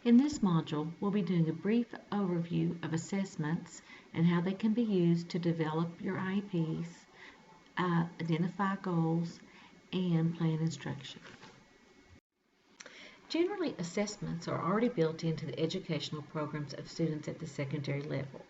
In this module, we'll be doing a brief overview of assessments and how they can be used to develop your IEPs, identify goals, and plan instruction. Generally, assessments are already built into the educational programs of students at the secondary level.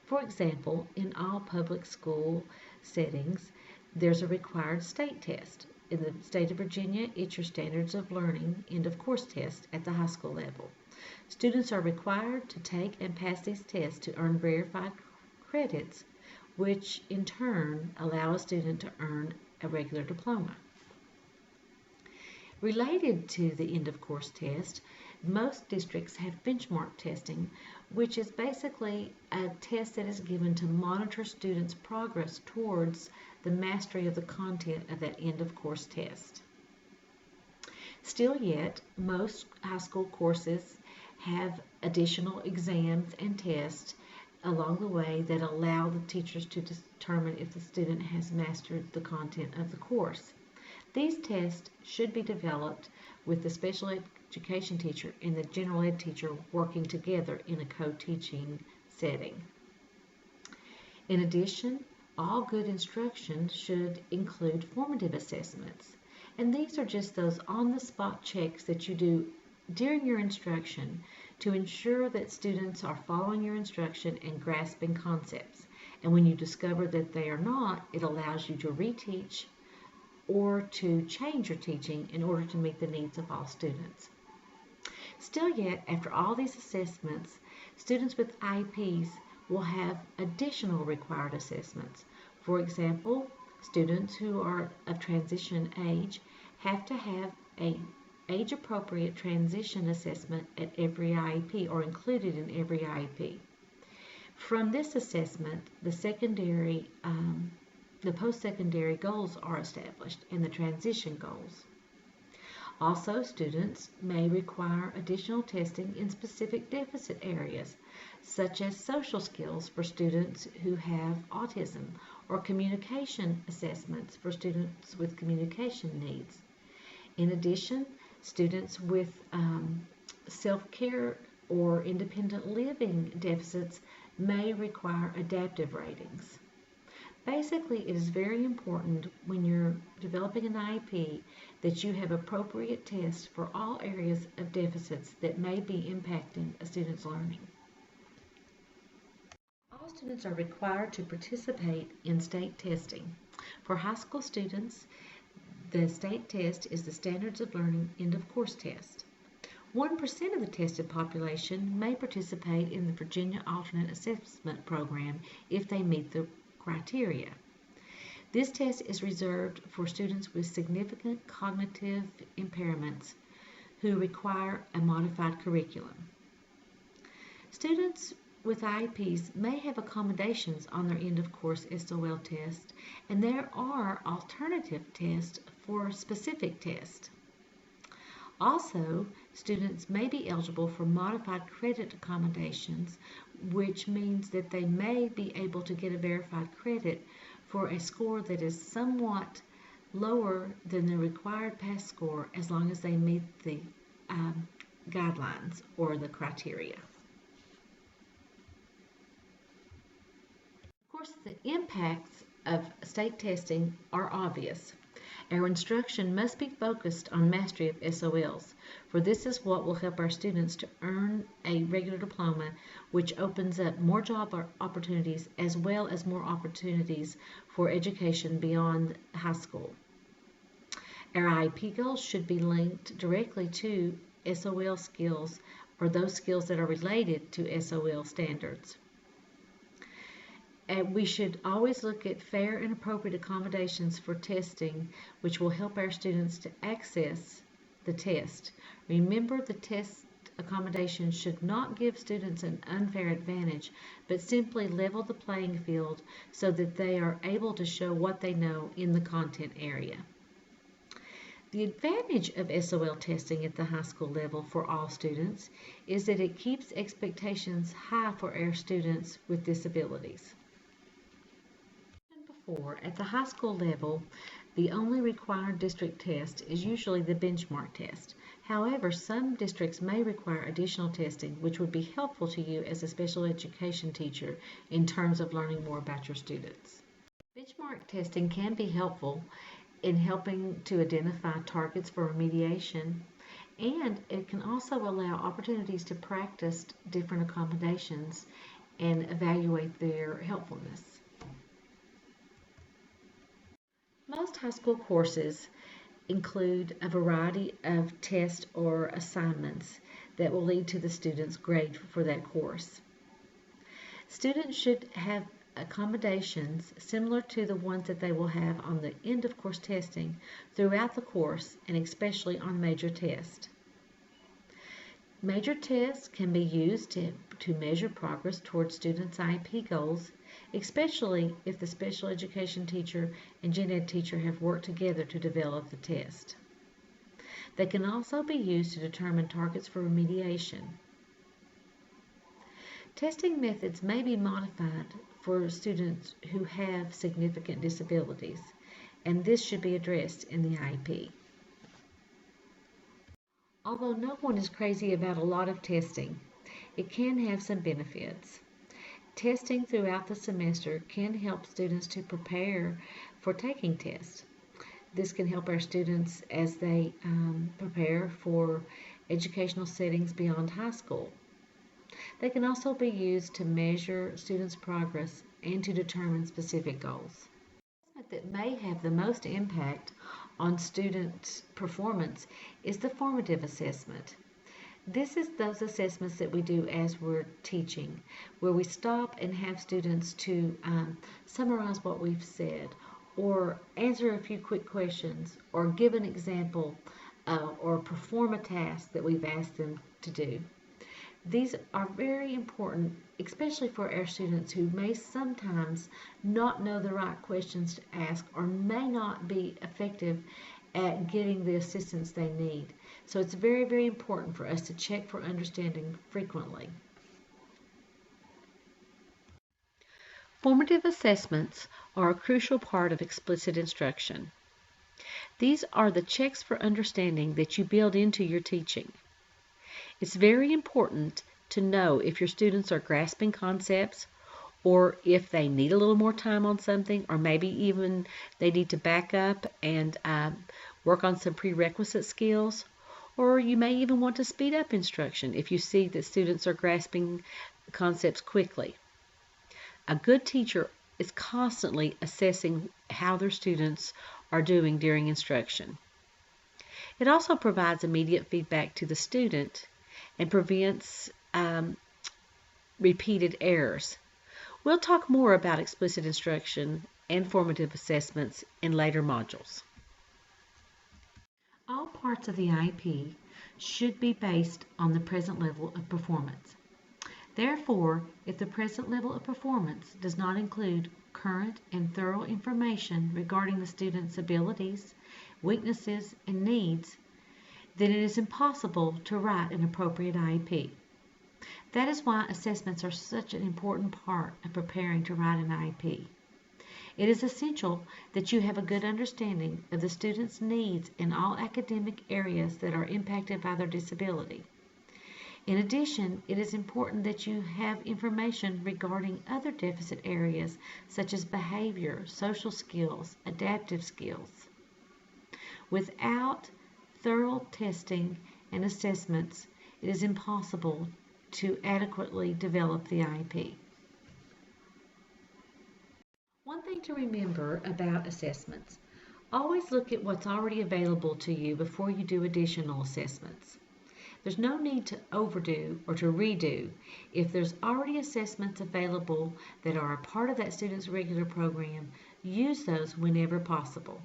For example, in all public school settings, there's a required state test. In the state of Virginia, it's your Standards of Learning end of course test at the high school level. Students are required to take and pass these tests to earn verified credits, which in turn allow a student to earn a regular diploma. Related to the end of course test, most districts have benchmark testing, which is basically a test that is given to monitor students' progress towards the mastery of the content of that end of course test. Still yet, most high school courses have additional exams and tests along the way that allow the teachers to determine if the student has mastered the content of the course. These tests should be developed with the special education teacher and the general ed teacher working together in a co-teaching setting. In addition, all good instruction should include formative assessments, and these are just those on-the-spot checks that you do during your instruction to ensure that students are following your instruction and grasping concepts. And when you discover that they are not, it allows you to reteach or to change your teaching in order to meet the needs of all students. Still yet, after all these assessments, students with IEPs will have additional required assessments. For example, students who are of transition age have to have an age-appropriate transition assessment at every IEP or included in every IEP. From this assessment, the post-secondary goals are established and the transition goals. Also, students may require additional testing in specific deficit areas, such as social skills for students who have autism or communication assessments for students with communication needs. In addition, students with self-care or independent living deficits may require adaptive ratings. Basically, it is very important when you're developing an IEP that you have appropriate tests for all areas of deficits that may be impacting a student's learning. All students are required to participate in state testing. For high school students, the state test is the Standards of Learning end of course test. 1% of the tested population may participate in the Virginia Alternate Assessment Program if they meet the criteria. This test is reserved for students with significant cognitive impairments who require a modified curriculum. Students with IEPs may have accommodations on their end of course SOL test, and there are alternative tests for specific tests. Also, students may be eligible for modified credit accommodations, which means that they may be able to get a verified credit for a score that is somewhat lower than the required pass score as long as they meet the guidelines or the criteria. Of course, the impacts of state testing are obvious. Our instruction must be focused on mastery of SOLs, for this is what will help our students to earn a regular diploma, which opens up more job opportunities as well as more opportunities for education beyond high school. Our IEP goals should be linked directly to SOL skills or those skills that are related to SOL standards. And we should always look at fair and appropriate accommodations for testing, which will help our students to access the test. Remember, the test accommodation should not give students an unfair advantage, but simply level the playing field so that they are able to show what they know in the content area. The advantage of SOL testing at the high school level for all students is that it keeps expectations high for our students with disabilities. At the high school level, the only required district test is usually the benchmark test. However, some districts may require additional testing, which would be helpful to you as a special education teacher in terms of learning more about your students. Benchmark testing can be helpful in helping to identify targets for remediation, and it can also allow opportunities to practice different accommodations and evaluate their helpfulness. Most high school courses include a variety of tests or assignments that will lead to the student's grade for that course. Students should have accommodations similar to the ones that they will have on the end of course testing throughout the course, and especially on major tests. Major tests can be used to measure progress towards students' IEP goals, especially if the special education teacher and gen ed teacher have worked together to develop the test. They can also be used to determine targets for remediation. Testing methods may be modified for students who have significant disabilities, and this should be addressed in the IEP. Although no one is crazy about a lot of testing, it can have some benefits. Testing throughout the semester can help students to prepare for taking tests. This can help our students as they prepare for educational settings beyond high school. They can also be used to measure students' progress and to determine specific goals. The assessment that may have the most impact on student performance is the formative assessment. This is those assessments that we do as we're teaching, where we stop and have students to summarize what we've said, or answer a few quick questions, or give an example, or perform a task that we've asked them to do. These are very important, especially for our students who may sometimes not know the right questions to ask or may not be effective at getting the assistance they need. So it's very, very important for us to check for understanding frequently. Formative assessments are a crucial part of explicit instruction. These are the checks for understanding that you build into your teaching. It's very important to know if your students are grasping concepts, or if they need a little more time on something, or maybe even they need to back up and work on some prerequisite skills, or you may even want to speed up instruction if you see that students are grasping concepts quickly. A good teacher is constantly assessing how their students are doing during instruction. It also provides immediate feedback to the student and prevents repeated errors. We'll talk more about explicit instruction and formative assessments in later modules. All parts of the IEP should be based on the present level of performance. Therefore, if the present level of performance does not include current and thorough information regarding the student's abilities, weaknesses, and needs, then it is impossible to write an appropriate IEP. That is why assessments are such an important part of preparing to write an IEP. It is essential that you have a good understanding of the student's needs in all academic areas that are impacted by their disability. In addition, it is important that you have information regarding other deficit areas such as behavior, social skills, adaptive skills. Without thorough testing and assessments, it is impossible to adequately develop the IEP. One thing to remember about assessments: always look at what's already available to you before you do additional assessments. There's no need to overdo or to redo. If there's already assessments available that are a part of that student's regular program, use those whenever possible.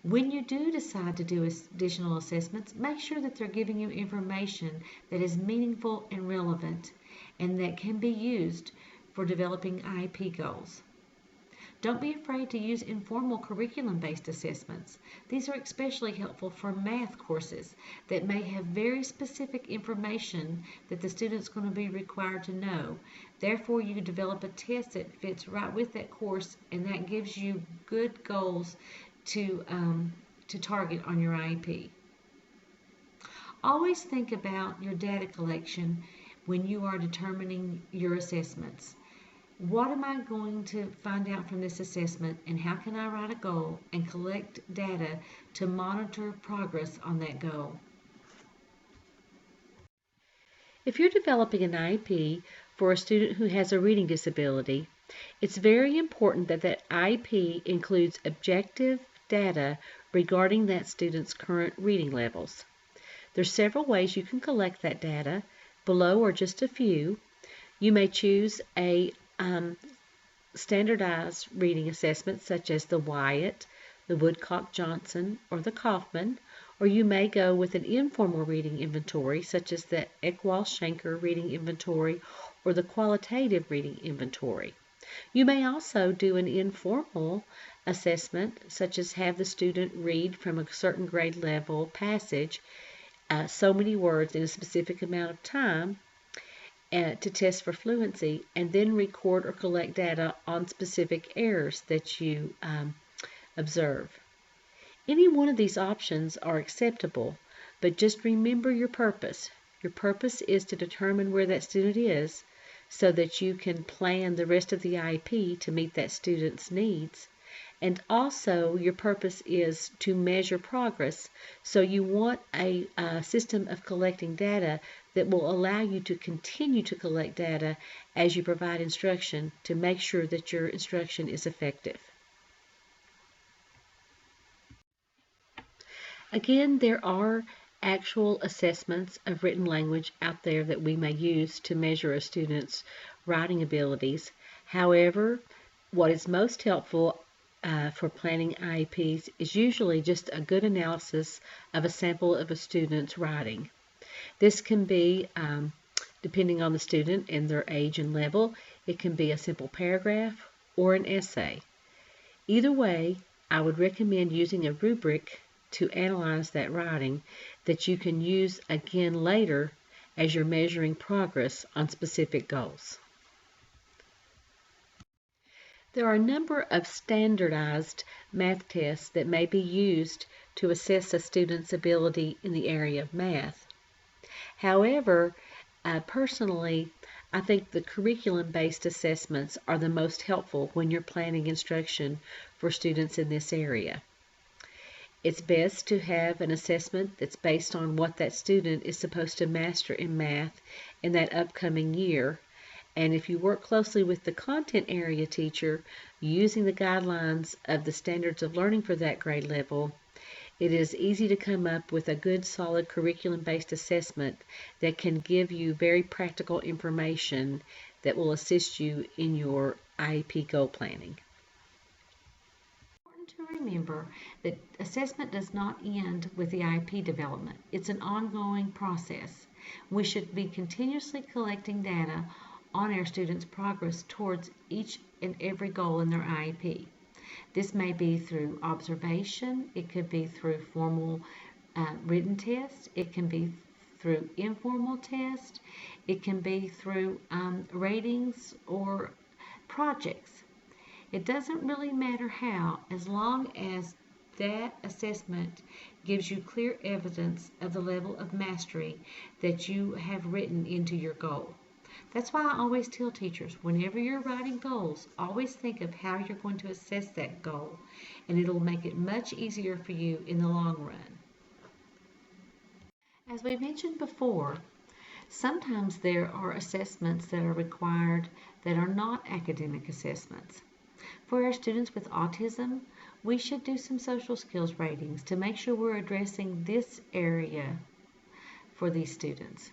When you do decide to do additional assessments, make sure that they're giving you information that is meaningful and relevant and that can be used for developing IEP goals. Don't be afraid to use informal curriculum-based assessments. These are especially helpful for math courses that may have very specific information that the student's going to be required to know. Therefore, you develop a test that fits right with that course, and that gives you good goals to target on your IEP. Always think about your data collection when you are determining your assessments. What am I going to find out from this assessment, and how can I write a goal and collect data to monitor progress on that goal? If you're developing an IEP for a student who has a reading disability, it's very important that that IEP includes objective data regarding that student's current reading levels. There's several ways you can collect that data. Below are just a few. You may choose a standardized reading assessment such as the Wyatt, the Woodcock-Johnson, or the Kaufman, or you may go with an informal reading inventory such as the Ekwall-Shanker reading inventory or the qualitative reading inventory. You may also do an informal assessment such as have the student read from a certain grade level passage so many words in a specific amount of time to test for fluency, and then record or collect data on specific errors that you observe. Any one of these options are acceptable, but just remember your purpose. Your purpose is to determine where that student is so that you can plan the rest of the IEP to meet that student's needs. And also your purpose is to measure progress, so you want a system of collecting data that will allow you to continue to collect data as you provide instruction to make sure that your instruction is effective. Again, there are actual assessments of written language out there that we may use to measure a student's writing abilities. However, what is most helpful for planning IEPs is usually just a good analysis of a sample of a student's writing. This can be, depending on the student and their age and level, it can be a simple paragraph or an essay. Either way, I would recommend using a rubric to analyze that writing that you can use again later as you're measuring progress on specific goals. There are a number of standardized math tests that may be used to assess a student's ability in the area of math. However, personally, I think the curriculum-based assessments are the most helpful when you're planning instruction for students in this area. It's best to have an assessment that's based on what that student is supposed to master in math in that upcoming year. And if you work closely with the content area teacher using the guidelines of the standards of learning for that grade level, it is easy to come up with a good solid curriculum-based assessment that can give you very practical information that will assist you in your IEP goal planning. It's important to remember that assessment does not end with the IEP development. It's an ongoing process. We should be continuously collecting data on our students' progress towards each and every goal in their IEP. This may be through observation, it could be through formal written tests, it can be through informal tests, it can be through ratings or projects. It doesn't really matter how, as long as that assessment gives you clear evidence of the level of mastery that you have written into your goal. That's why I always tell teachers, whenever you're writing goals, always think of how you're going to assess that goal, and it'll make it much easier for you in the long run. As we mentioned before, sometimes there are assessments that are required that are not academic assessments. For our students with autism, we should do some social skills ratings to make sure we're addressing this area for these students.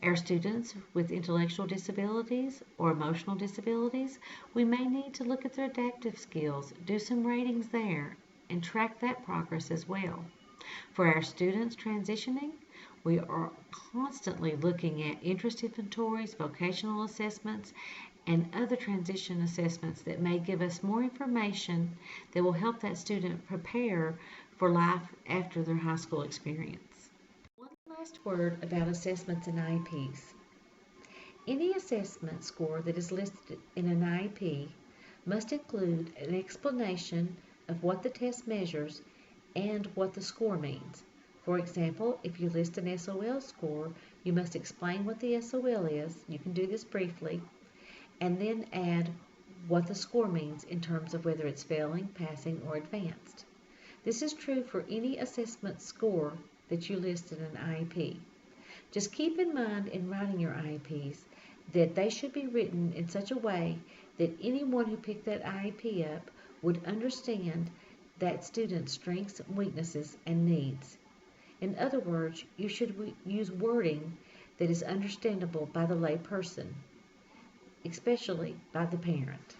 Our students with intellectual disabilities or emotional disabilities, we may need to look at their adaptive skills, do some ratings there, and track that progress as well. For our students transitioning, we are constantly looking at interest inventories, vocational assessments, and other transition assessments that may give us more information that will help that student prepare for life after their high school experience. One last word about assessments and IEPs. Any assessment score that is listed in an IEP must include an explanation of what the test measures and what the score means. For example, if you list an SOL score, you must explain what the SOL is. You can do this briefly, and then add what the score means in terms of whether it's failing, passing, or advanced. This is true for any assessment score that you list in an IEP. Just keep in mind in writing your IEPs that they should be written in such a way that anyone who picked that IEP up would understand that student's strengths, weaknesses, and needs. In other words, you should use wording that is understandable by the lay person, especially by the parent.